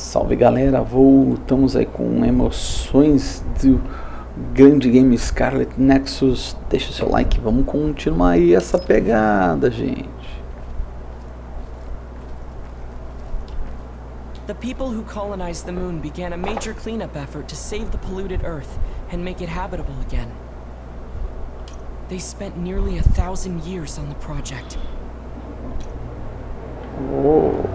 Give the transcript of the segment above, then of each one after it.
Salve galera, voltamos aí com emoções do grande game Scarlet Nexus. Deixa o seu like, vamos continuar aí essa pegada, gente. The people who colonized the moon began a major cleanup effort to save the polluted Earth and make it habitable again. They spent nearly 1,000 years on the project. Whoa.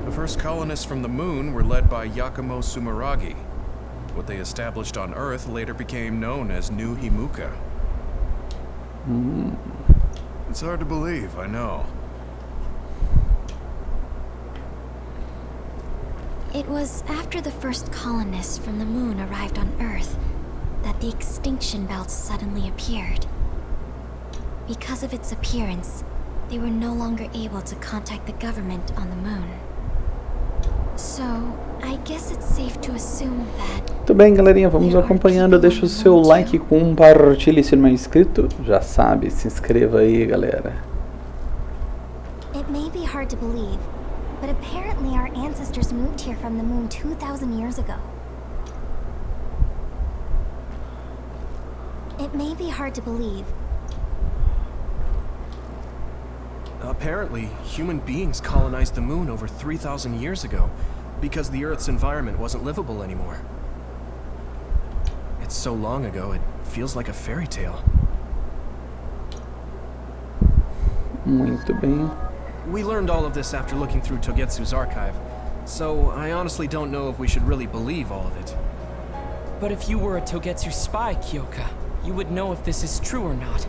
The first colonists from the moon were led by Yuito Sumeragi. What they established on Earth later became known as Nova Himuka. It's hard to believe, I know. It was after the first colonists from the moon arrived on Earth that the extinction belt suddenly appeared. Because of its appearance, they were no longer able to contact the government on the moon. So, I guess it's safe to assume that... Muito bem, galerinha, vamos acompanhando. Deixa o seu like, compartilhe se não é inscrito. Já sabe, se inscreva aí, galera. It may be hard to believe, but apparently our ancestors moved here from the moon 2,000 years ago. It may be hard to believe. Apparently, human beings colonized the moon over 3,000 years ago because the Earth's environment wasn't livable anymore. It's so long ago, it feels like a fairy tale. Muito bem. We learned all of this after looking through Togetsu's archive, so I honestly don't know if we should really believe all of it. But if you were a Togetsu spy, Kyoka, you would know if this is true or not.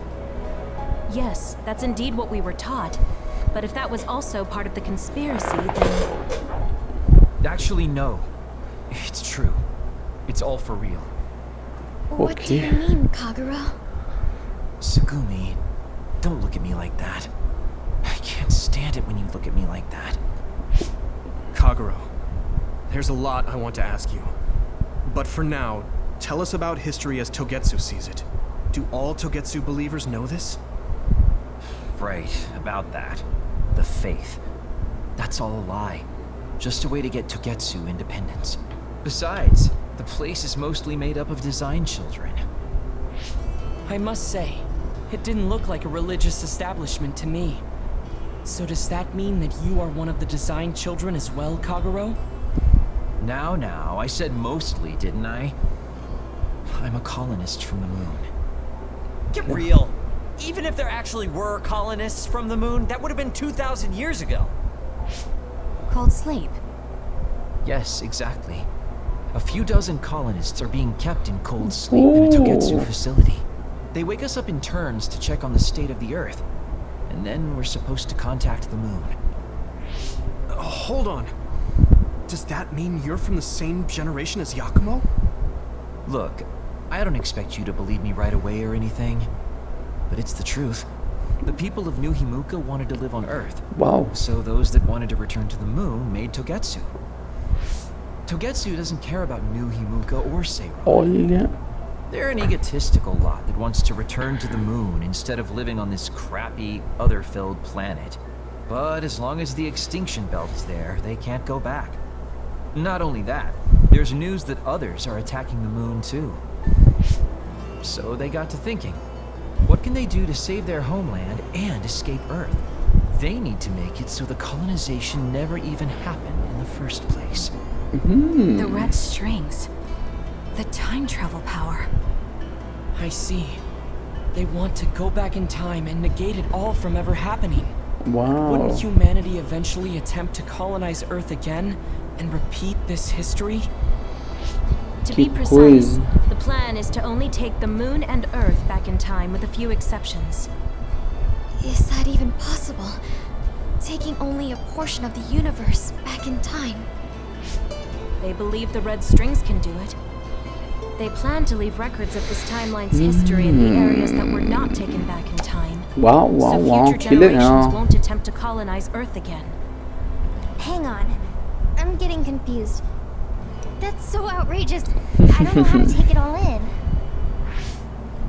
Yes, that's indeed what we were taught. But if that was also part of the conspiracy, then... Actually, no. It's true. It's all for real. What do you mean, Kagura? Tsugumi, don't look at me like that. I can't stand it when you look at me like that. Kagura, there's a lot I want to ask you. But for now, tell us about history as Togetsu sees it. Do all Togetsu believers know this? Right, about that. The faith. That's all a lie. Just a way to get Togetsu independence. Besides, the place is mostly made up of design children. I must say, it didn't look like a religious establishment to me. So does that mean that you are one of the design children as well, Kaguro? Now, I said mostly, didn't I? I'm a colonist from the moon. Get real! Even if there actually were colonists from the moon, that would have been 2,000 years ago. Cold sleep. Yes, exactly. A few dozen colonists are being kept in cold sleep in a Togetsu facility. They wake us up in turns to check on the state of the Earth, and then we're supposed to contact the moon. Hold on. Does that mean you're from the same generation as Yakumo? Look, I don't expect you to believe me right away or anything, but it's the truth. The people of New Himuka wanted to live on Earth. Wow. So those that wanted to return to the moon made Togetsu. Togetsu doesn't care about New Himuka or Seiron. Olha. They're an egotistical lot that wants to return to the moon instead of living on this crappy, other-filled planet. But as long as the extinction belt is there, they can't go back. Not only that, there's news that others are attacking the moon too. So they got to thinking, what can they do to save their homeland and escape Earth? They need to make it so the colonization never even happened in the first place. The red strings. The time travel power. I see. They want to go back in time and negate it all from ever happening. Wow. Wouldn't humanity eventually attempt to colonize Earth again and repeat this history? To be precise, the plan is to only take the moon and Earth back in time with a few exceptions. Is that even possible? Taking only a portion of the universe back in time? They believe the red strings can do it. They plan to leave records of this timeline's history in the areas that were not taken back in time. Wow, so future generations won't attempt to colonize Earth again. Hang on. I'm getting confused. That's so outrageous. I don't know how to take it all in.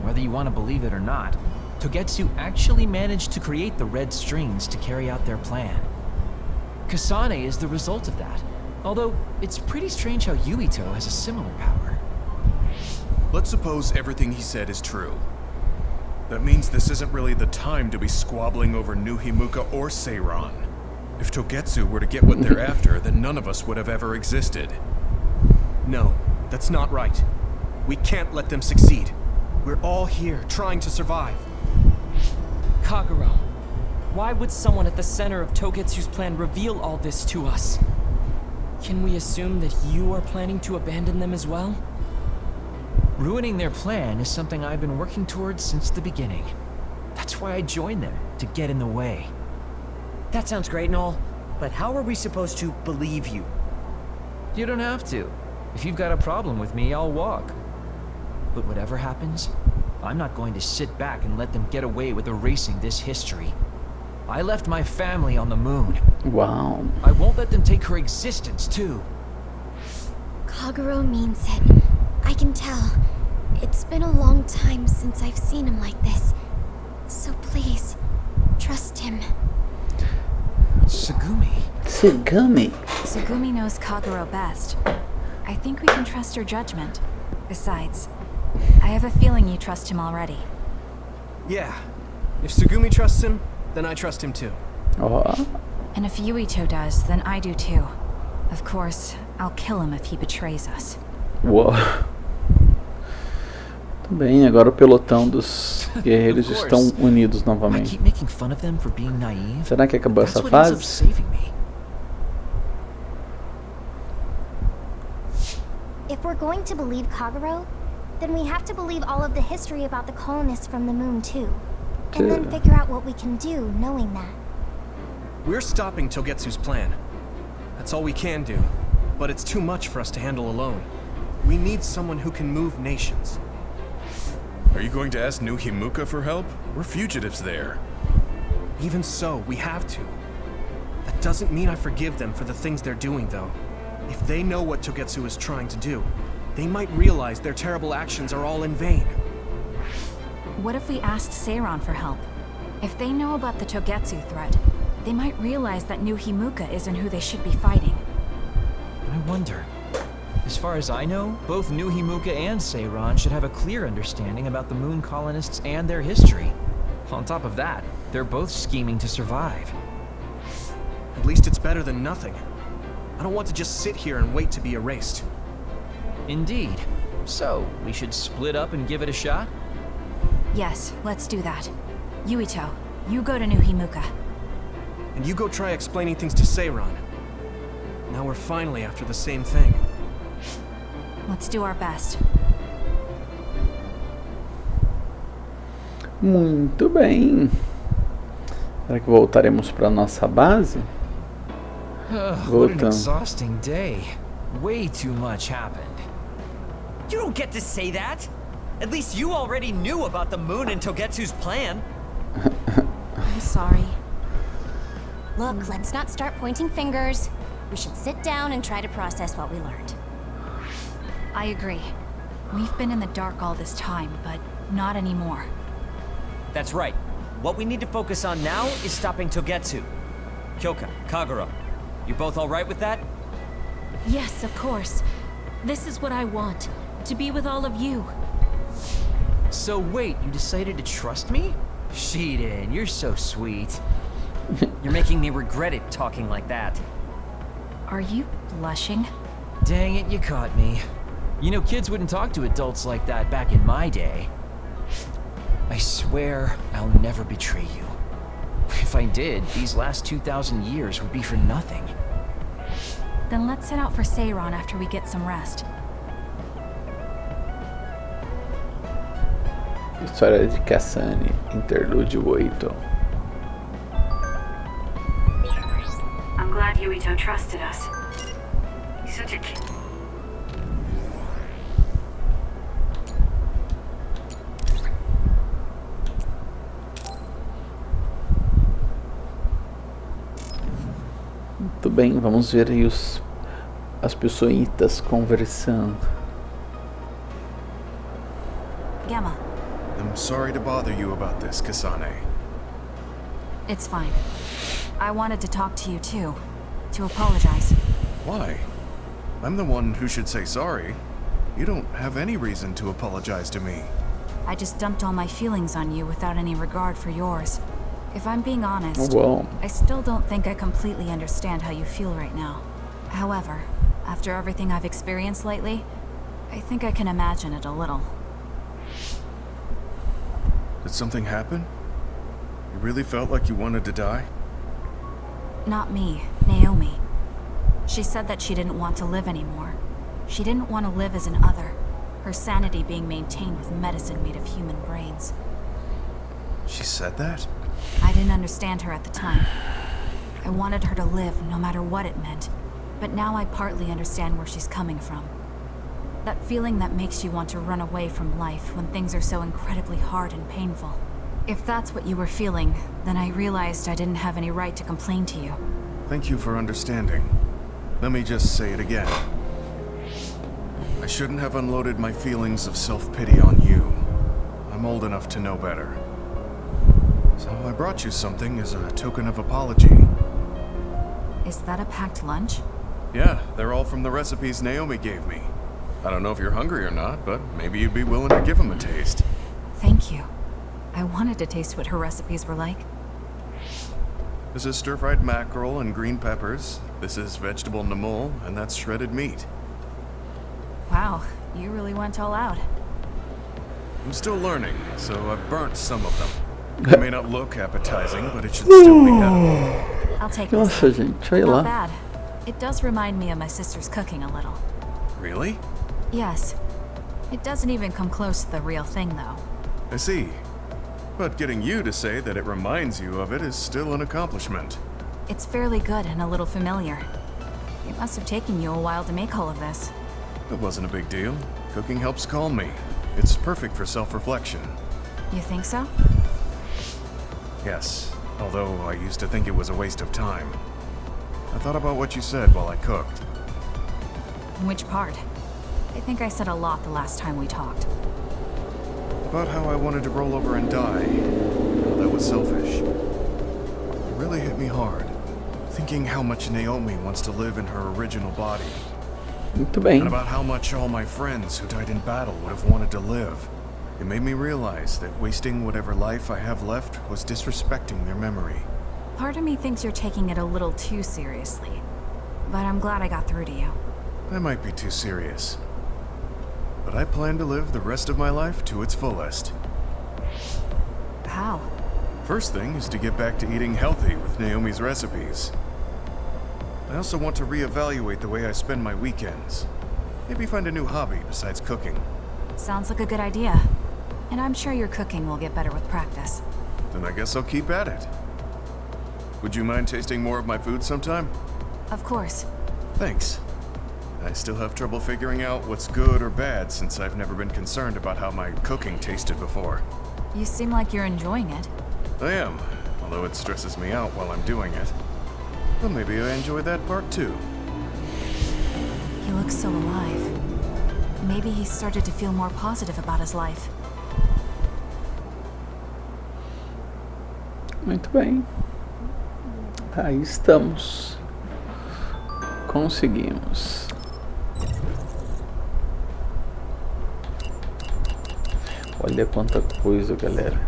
Whether you want to believe it or not, Togetsu actually managed to create the red strings to carry out their plan. Kasane is the result of that. Although, it's pretty strange how Yuito has a similar power. Let's suppose everything he said is true. That means this isn't really the time to be squabbling over New Himuka or Seiran. If Togetsu were to get what they're after, then none of us would have ever existed. No, that's not right. We can't let them succeed. We're all here, trying to survive. Kagero, why would someone at the center of Togetsu's plan reveal all this to us? Can we assume that you are planning to abandon them as well? Ruining their plan is something I've been working towards since the beginning. That's why I joined them, to get in the way. That sounds great and all, but how are we supposed to believe you? You don't have to. If you've got a problem with me, I'll walk. But whatever happens, I'm not going to sit back and let them get away with erasing this history. I left my family on the moon. Wow. I won't let them take her existence, too. Kagero means it. I can tell. It's been a long time since I've seen him like this. So please, trust him. Tsugumi. Tsugumi knows Kagero best. I think we can trust her judgment. Besides, I have a feeling you trust him already. Yeah. If Tsugumi trusts him, then I trust him too. Ó. And if Yuito does, then I do too. Of course, I'll kill him if he betrays us. Uou. Muito bem, agora o pelotão dos guerreiros estão unidos I novamente. keep making fun of them for being naive. Será que acabou That's essa what ends up fase? saving me. If we're going to believe Kagero, then we have to believe all of the history about the colonists from the moon too. And then figure out what we can do knowing that. We're stopping Togetsu's plan. That's all we can do. But it's too much for us to handle alone. We need someone who can move nations. Are you going to ask New Himuka for help? We're fugitives there. Even so, we have to. That doesn't mean I forgive them for the things they're doing, though. If they know what Togetsu is trying to do, they might realize their terrible actions are all in vain. What if we asked Seiran for help? If they know about the Togetsu threat, they might realize that New Himuka isn't who they should be fighting. I wonder. As far as I know, both New Himuka and Seiran should have a clear understanding about the moon colonists and their history. On top of that, they're both scheming to survive. At least it's better than nothing. I don't want to just sit here and wait to be erased. Indeed. So, we should split up and give it a shot? Yes, let's do that. Yuito, you go to New Himuka. And you go try explaining things to Seiran. Now we're finally after the same thing. Let's do our best. Muito bem. Será que voltaremos para nossa base? What an exhausting day. Way too much happened. You don't get to say that! At least you already knew about the moon and Togetsu's plan. I'm sorry. Look, let's not start pointing fingers. We should sit down and try to process what we learned. I agree. We've been in the dark all this time, but not anymore. That's right. What we need to focus on now is stopping Togetsu. Kyoka, Kagero, you both alright with that? Yes, of course. This is what I want. To be with all of you. So wait, you decided to trust me? Shiden, you're so sweet. You're making me regret it talking like that. Are you blushing? Dang it, you caught me. You know, kids wouldn't talk to adults like that back in my day. I swear I'll never betray you. If I did, these last 2,000 years would be for nothing. Then let's set out for Seiran after we get some rest. História de Kasane, interlúdio 8. I'm glad Yuito trusted us. He's such a kid. Muito bem, vamos ver aí as pessoitas conversando. Gamma, I'm sorry to bother you about this, Kasane. it's fine. I wanted to talk to you too. To apologize. Why? I'm the one who should say sorry. You don't have any reason to apologize to me. I just dumped all my feelings on you without any regard for yours. If I'm being honest, Well, I still don't think I completely understand how you feel right now. However, after everything I've experienced lately, I think I can imagine it a little. Did something happen? You really felt like you wanted to die? Not me, Naomi. She said that she didn't want to live anymore. She didn't want to live as an other, her sanity being maintained with medicine made of human brains. She said that? I didn't understand her at the time. I wanted her to live no matter what it meant, but now I partly understand where she's coming from. That feeling that makes you want to run away from life when things are so incredibly hard and painful. If that's what you were feeling, then I realized I didn't have any right to complain to you. Thank you for understanding. Let me just say it again. I shouldn't have unloaded my feelings of self-pity on you. I'm old enough to know better. So I brought you something as a token of apology. Is that a packed lunch? Yeah, they're all from the recipes Naomi gave me. I don't know if you're hungry or not, but maybe you'd be willing to give them a taste. Thank you. I wanted to taste what her recipes were like. This is stir-fried mackerel and green peppers. This is vegetable namul, and that's shredded meat. Wow, you really went all out. I'm still learning, so I've burnt some of them. It may not look appetizing, but it should still be edible. I'll take this. nossa, gente, olha Not lá. bad. It does remind me of my sister's cooking a little. Really? Yes. It doesn't even come close to the real thing, though. I see. But getting you to say that it reminds you of it is still an accomplishment. It's fairly good and a little familiar. It must have taken you a while to make all of this. It wasn't a big deal. Cooking helps calm me. It's perfect for self-reflection. You think so? Yes, although I used to think it was a waste of time. I thought about what you said while I cooked. Which part? I think I said a lot the last time we talked. About how I wanted to roll over and die. How that was selfish. It really hit me hard. Thinking how much Naomi wants to live in her original body. Muito bem. And about how much all my friends who died in battle would have wanted to live. It made me realize that wasting whatever life I have left was disrespecting their memory. Part of me thinks you're taking it a little too seriously. But I'm glad I got through to you. I might be too serious. But I plan to live the rest of my life to its fullest. How? First thing is to get back to eating healthy with Naomi's recipes. I also want to reevaluate the way I spend my weekends. Maybe find a new hobby besides cooking. Sounds like a good idea. And I'm sure your cooking will get better with practice. Then I guess I'll keep at it. Would you mind tasting more of my food sometime? Of course. Thanks. I still have trouble figuring out what's good or bad since I've never been concerned about how my cooking tasted before. You seem like you're enjoying it. I am, although it stresses me out while I'm doing it. Well, maybe I enjoy that part too. He looks so alive. Maybe he started to feel more positive about his life. Muito bem. Aí estamos. Conseguimos. Olha quanta coisa, galera.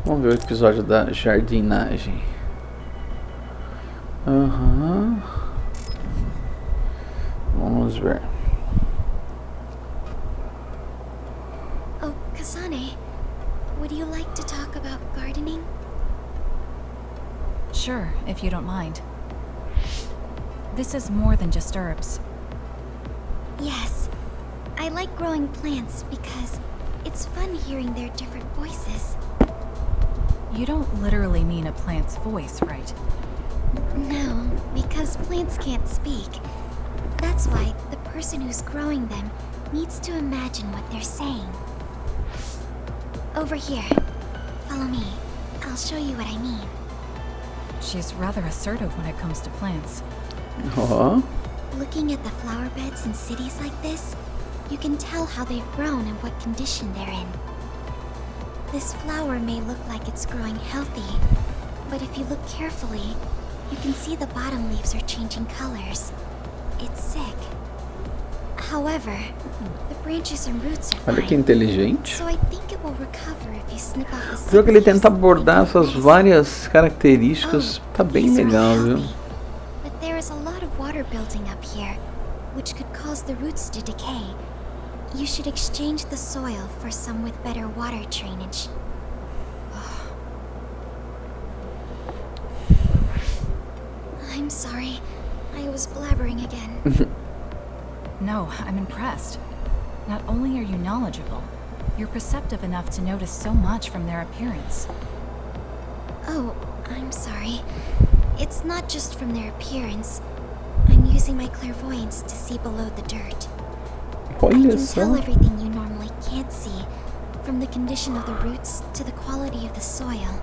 Vamos ver o episódio da jardinagem. Vamos ver. Oh, Kasane, would you like to talk about gardening? Sure, if you don't mind. This is more than just herbs. Yes. I like growing plants because it's fun hearing their different voices. You don't literally mean a plant's voice, right? No, because plants can't speak. That's why the person who's growing them needs to imagine what they're saying. Over here. Follow me. I'll show you what I mean. She's rather assertive when it comes to plants. Ó. Looking at the flower beds in cities like this, you can tell how they've grown and what condition they're in. This flower may look like it's growing healthy, but if you look carefully, you can see the bottom leaves are changing colors. It's sick. However, the branches and roots are Olha que fine, inteligente. so I think it will recover if you snip off the O sick jogo ele leaves tenta and abordar leave essas the várias características. Tá bem these are legal, viu? healthy, but there is a lot of water building up here, which could cause the roots to decay. You should exchange the soil for some with better water drainage. I'm sorry. I was blabbering again. No, I'm impressed. Not only are you knowledgeable, you're perceptive enough to notice so much from their appearance. Oh, I'm sorry. It's not just from their appearance. I'm using my clairvoyance to see below the dirt. I Olha can tell só. everything you normally can't see, from the condition of the roots to the quality of the soil.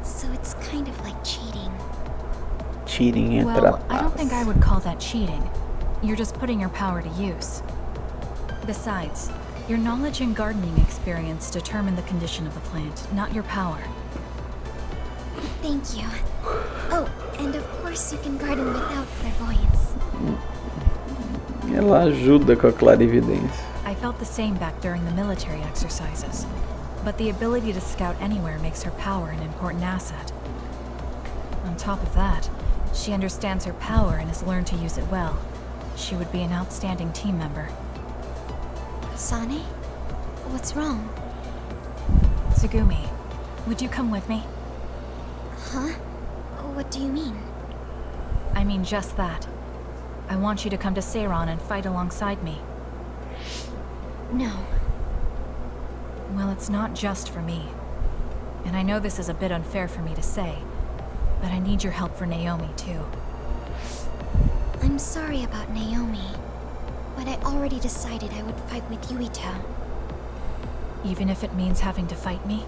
So it's kind of like cheating. Cheating entre Well, I don't think I aspas. would call that cheating. You're just putting your power to use. Besides, your knowledge and gardening experience determine the condition of the plant, not your power. Thank you. Oh, and of course you can garden without clairvoyance. Ela ajuda com a clarividência. I felt the same back during the military exercises. But the ability to scout anywhere makes her power an important asset. On top of that, she understands her power and has learned to use it well. She would be an outstanding team member. Kasane? What's wrong? Tsugumi, would you come with me? Huh? What do you mean? I mean just that. I want you to come to Seiron and fight alongside me. No. Well, it's not just for me. And I know this is a bit unfair for me to say, but I need your help for Naomi too. I'm sorry about Naomi, but I already decided I would fight with Yuito. Even if it means having to fight me?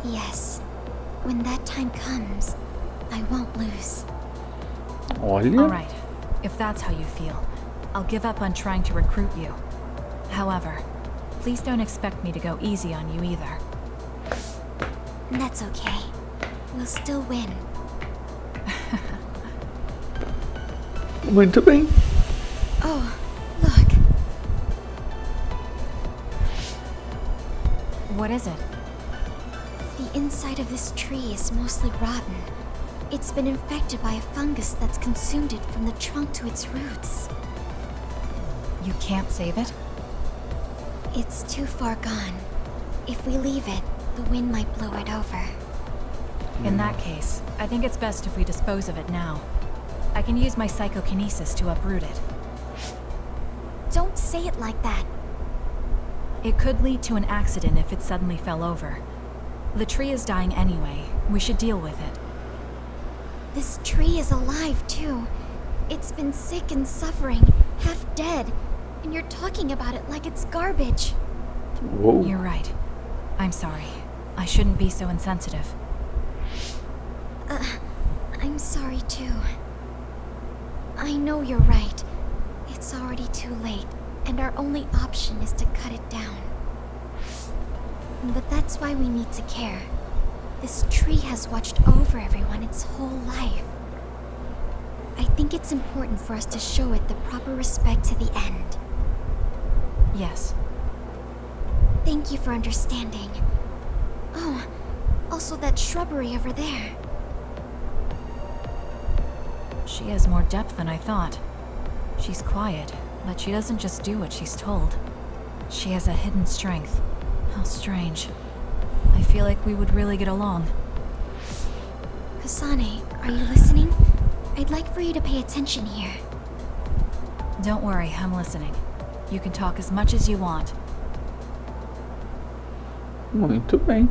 Yes. When that time comes, I won't lose. Olha. Alright, if that's how you feel, I'll give up on trying to recruit you. However, please don't expect me to go easy on you either. That's okay. We'll still win. Muito bem. Oh, look. What is it? The inside of this tree is mostly rotten. It's been infected by a fungus that's consumed it from the trunk to its roots. You can't save it? It's too far gone. If we leave it, the wind might blow it over. In that case, I think it's best if we dispose of it now. I can use my psico-kinesis to uproot it. Don't say it like that. It could lead to an accident if it suddenly fell over. The tree is dying anyway. We should deal with it. This tree is alive, too. It's been sick and suffering, half dead, and you're talking about it like it's garbage. Whoa. You're right. I'm sorry. I shouldn't be so insensitive. I'm sorry, too. I know you're right. It's already too late, and our only option is to cut it down. But that's why we need to care. This tree has watched over everyone its whole life. I think it's important for us to show it the proper respect to the end. Yes. Thank you for understanding. Oh, also that shrubbery over there. She has more depth than I thought. She's quiet, but she doesn't just do what she's told. She has a hidden strength. How strange. I feel like we would really get along. Kasane, are you listening? I'd like for you to pay attention here. Don't worry, I'm listening. You can talk as much as you want. Muito bem.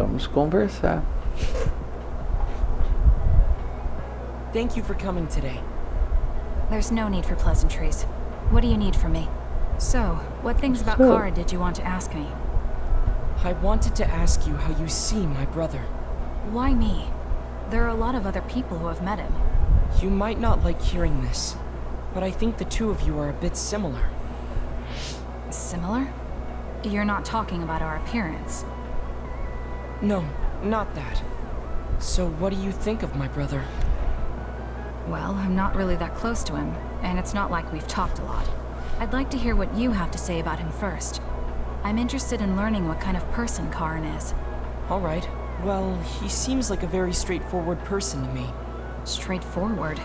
Vamos conversar. Thank you for coming today. There's no need for pleasantries. What do you need from me? So, what things about Kara did you want to ask me? I wanted to ask you how you see my brother. Why me? There are a lot of other people who have met him. You might not like hearing this, but I think the two of you are a bit similar. Similar? You're not talking about our appearance. No, not that. So what do you think of my brother? Well, I'm not really that close to him, and it's not like we've talked a lot. I'd like to hear what you have to say about him first. I'm interested in learning what kind of person Karin is. Alright. Well, he seems like a very straightforward person to me. Straightforward?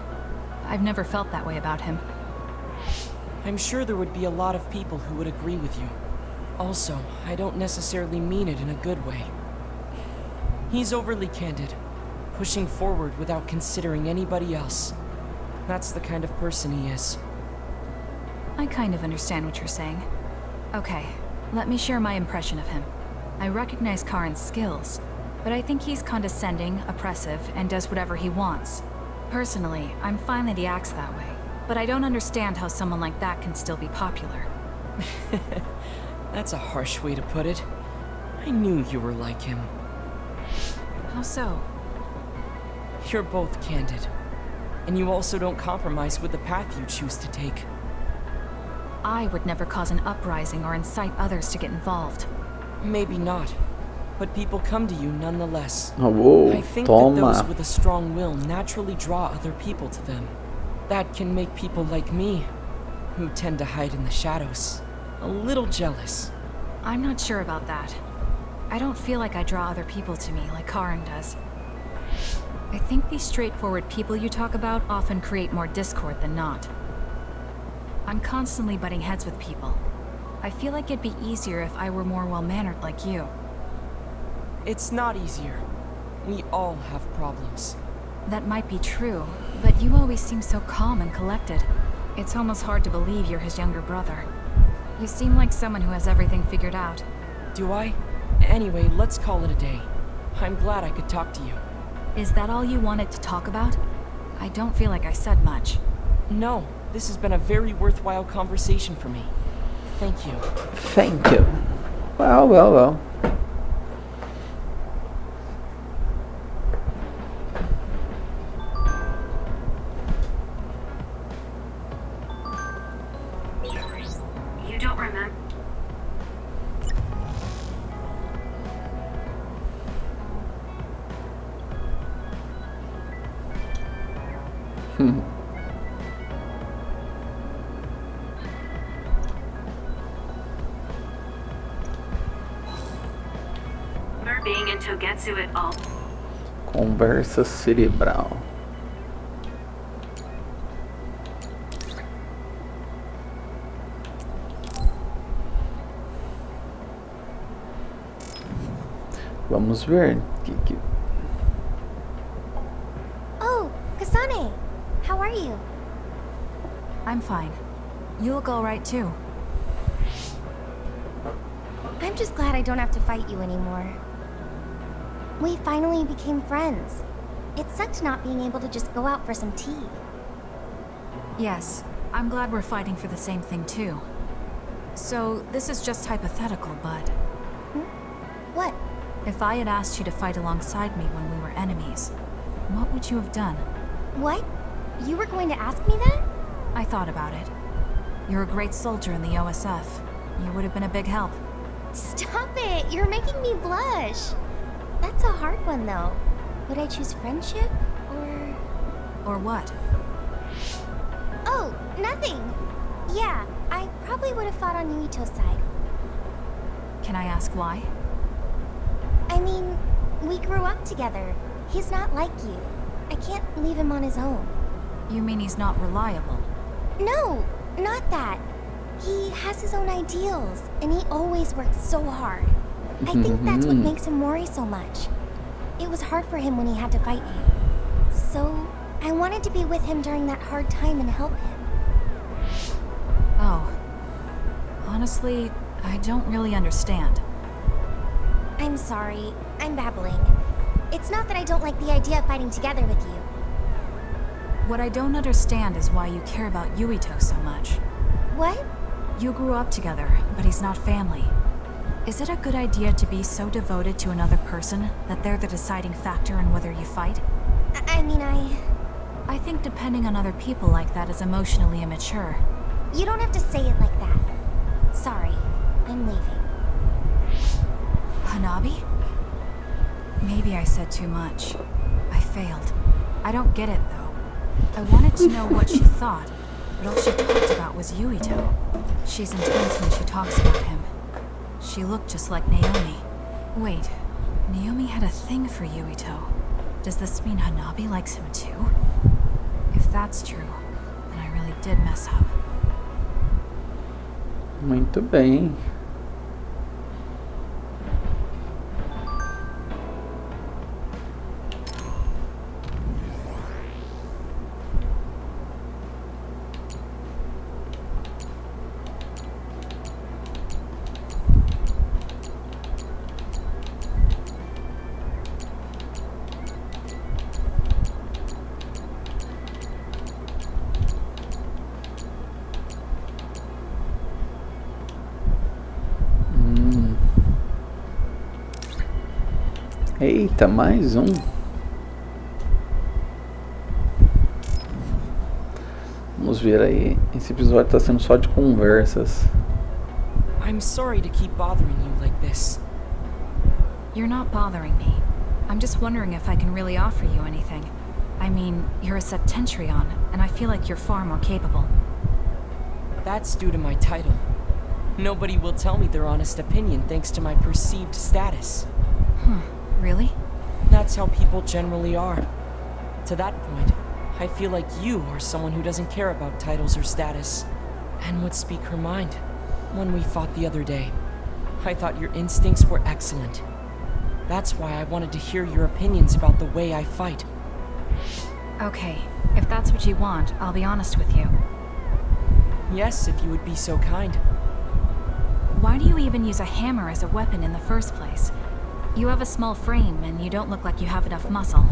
I've never felt that way about him. I'm sure there would be a lot of people who would agree with you. Also, I don't necessarily mean it in a good way. He's overly candid, pushing forward without considering anybody else. That's the kind of person he is. I kind of understand what you're saying. Okay, let me share my impression of him. I recognize Karin's skills, but I think he's condescending, oppressive, and does whatever he wants. Personally, I'm fine that he acts that way, but I don't understand how someone like that can still be popular. That's a harsh way to put it. I knew you were like him. How so? You're both candid. And you also don't compromise with the path you choose to take. I would never cause an uprising or incite others to get involved. Maybe not. But people come to you nonetheless. Oh, I think toma. that those with a strong will naturally draw other people to them. That can make people like me, who tend to hide in the shadows, a little jealous. I'm not sure about that. I don't feel like I draw other people to me like Karin does. I think these straightforward people you talk about often create more discord than not. I'm constantly butting heads with people. I feel like it'd be easier if I were more well-mannered like you. It's not easier. We all have problems. That might be true, but you always seem so calm and collected. It's almost hard to believe you're his younger brother. You seem like someone who has everything figured out. Do I? Anyway, let's call it a day. I'm glad I could talk to you. Is that all you wanted to talk about? I don't feel like I said much. No, this has been a very worthwhile conversation for me. Thank you. Thank you. Well. You don't remember? Being in Togetsu at all. Conversa cerebral. Vamos ver. Oh, Kasane! How are you? I'm fine. You look alright too. I'm just glad I don't have to fight you anymore. We finally became friends. It sucked not being able to just go out for some tea. Yes, I'm glad we're fighting for the same thing too. So, this is just hypothetical, but... What? If I had asked you to fight alongside me when we were enemies, what would you have done? What? You were going to ask me that? I thought about it. You're a great soldier in the OSF. You would have been a big help. Stop it! You're making me blush! That's a hard one, though. Would I choose friendship, or... Or what? Oh, nothing! Yeah, I probably would have fought on Yuito's side. Can I ask why? I mean, we grew up together. He's not like you. I can't leave him on his own. You mean he's not reliable? No, not that. He has his own ideals, and he always works so hard. I think that's what makes him worry so much. It was hard for him when he had to fight you. So, I wanted to be with him during that hard time and help him. Oh. Honestly, I don't really understand. I'm sorry. I'm babbling. It's not that I don't like the idea of fighting together with you. What I don't understand is why you care about Yuito so much. What? You grew up together, but he's not family. Is it a good idea to be so devoted to another person that they're the deciding factor in whether you fight? I mean, I think depending on other people like that is emotionally immature. You don't have to say it like that. Sorry. I'm leaving. Hanabi? Maybe I said too much. I failed. I don't get it, though. I wanted to know what she thought, but all she talked about was Yuito. She's intense when she talks about him. She looked just like Naomi. Wait, Naomi had a thing for Yuito. Does this mean Hanabi likes him too? If that's true, then I really did mess up. Muito bem. Eita, mais um. Vamos ver aí. Esse episódio está sendo só de conversas. I'm sorry to keep bothering you like this. You're not bothering me. I'm just wondering if I can really offer you anything. I mean, you're a septentrion, and I feel like you're far more capable. That's due to my title. Nobody will tell me their honest opinion thanks to my perceived status. Really? That's how people generally are. To that point, I feel like you are someone who doesn't care about titles or status, and would speak her mind. When we fought the other day, I thought your instincts were excellent. That's why I wanted to hear your opinions about the way I fight. Okay, if that's what you want, I'll be honest with you. Yes, if you would be so kind. Why do you even use a hammer as a weapon in the first place? You have a small frame, and you don't look like you have enough muscle.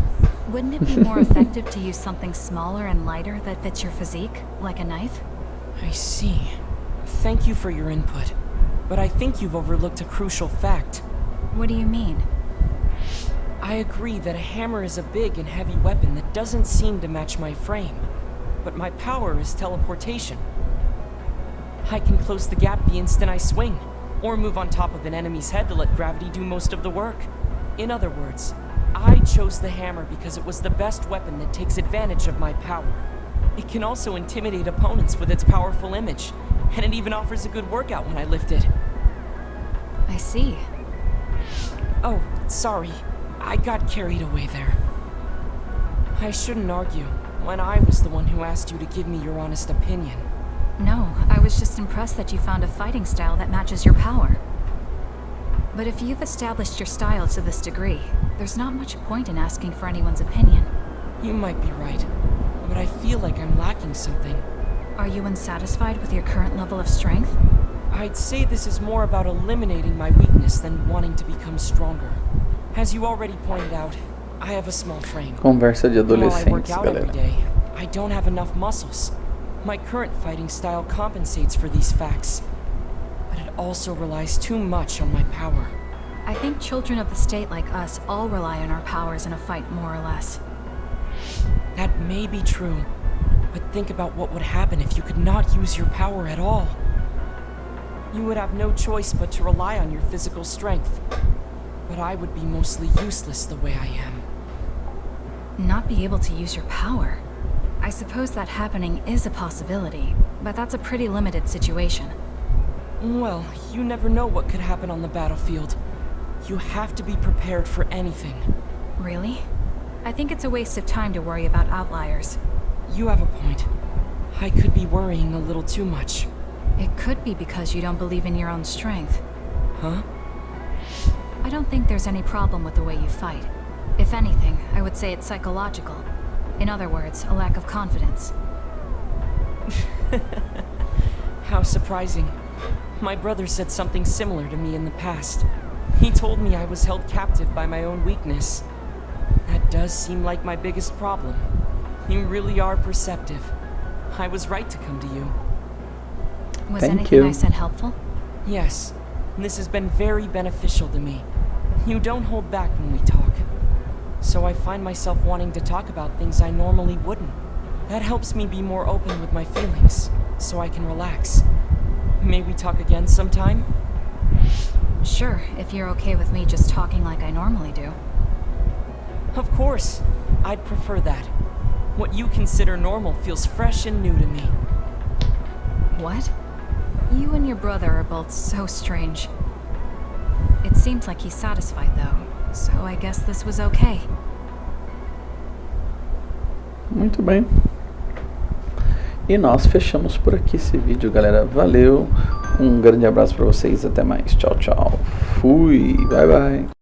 Wouldn't it be more effective to use something smaller and lighter that fits your physique, like a knife? I see. Thank you for your input, but I think you've overlooked a crucial fact. What do you mean? I agree that a hammer is a big and heavy weapon that doesn't seem to match my frame, but my power is teleportation. I can close the gap the instant I swing, or move on top of an enemy's head to let gravity do most of the work. In other words, I chose the hammer because it was the best weapon that takes advantage of my power. It can also intimidate opponents with its powerful image, and it even offers a good workout when I lift it. I see. Oh, sorry. I got carried away there. I shouldn't argue, when I was the one who asked you to give me your honest opinion. No, I was just impressed that you found a fighting style that matches your power. But if you've established your style to this degree, there's not much point in asking for anyone's opinion. You might be right, but I feel like I'm lacking something. Are you unsatisfied with your current level of strength? I'd say this is more about eliminating my weakness than wanting to become stronger. As you already pointed out, I have a small frame. Conversa de While I work adolescentes, out every galera. day, I don't have enough muscles. My current fighting style compensates for these facts, but it also relies too much on my power. I think children of the state like us all rely on our powers in a fight, more or less. That may be true, but think about what would happen if you could not use your power at all. You would have no choice but to rely on your physical strength, but I would be mostly useless the way I am. Not be able to use your power? I suppose that happening is a possibility, but that's a pretty limited situation. Well, you never know what could happen on the battlefield. You have to be prepared for anything. Really? I think it's a waste of time to worry about outliers. You have a point. I could be worrying a little too much. It could be because you don't believe in your own strength. Huh? I don't think there's any problem with the way you fight. If anything, I would say it's psychological. In other words, a lack of confidence. How surprising. My brother said something similar to me in the past. He told me I was held captive by my own weakness. That does seem like my biggest problem. You really are perceptive. I was right to come to you. Was Thank anything you. I said helpful? Yes, this has been very beneficial to me. You don't hold back when we talk. So I find myself wanting to talk about things I normally wouldn't. That helps me be more open with my feelings, so I can relax. May we talk again sometime? Sure, if you're okay with me just talking like I normally do. Of course. I'd prefer that. What you consider normal feels fresh and new to me. What? You and your brother are both so strange. It seems like he's satisfied though, so I guess this was okay. Muito bem. E nós fechamos por aqui esse vídeo, galera. Valeu. Um grande abraço para vocês. Até mais. Tchau, tchau. Fui. Bye, bye.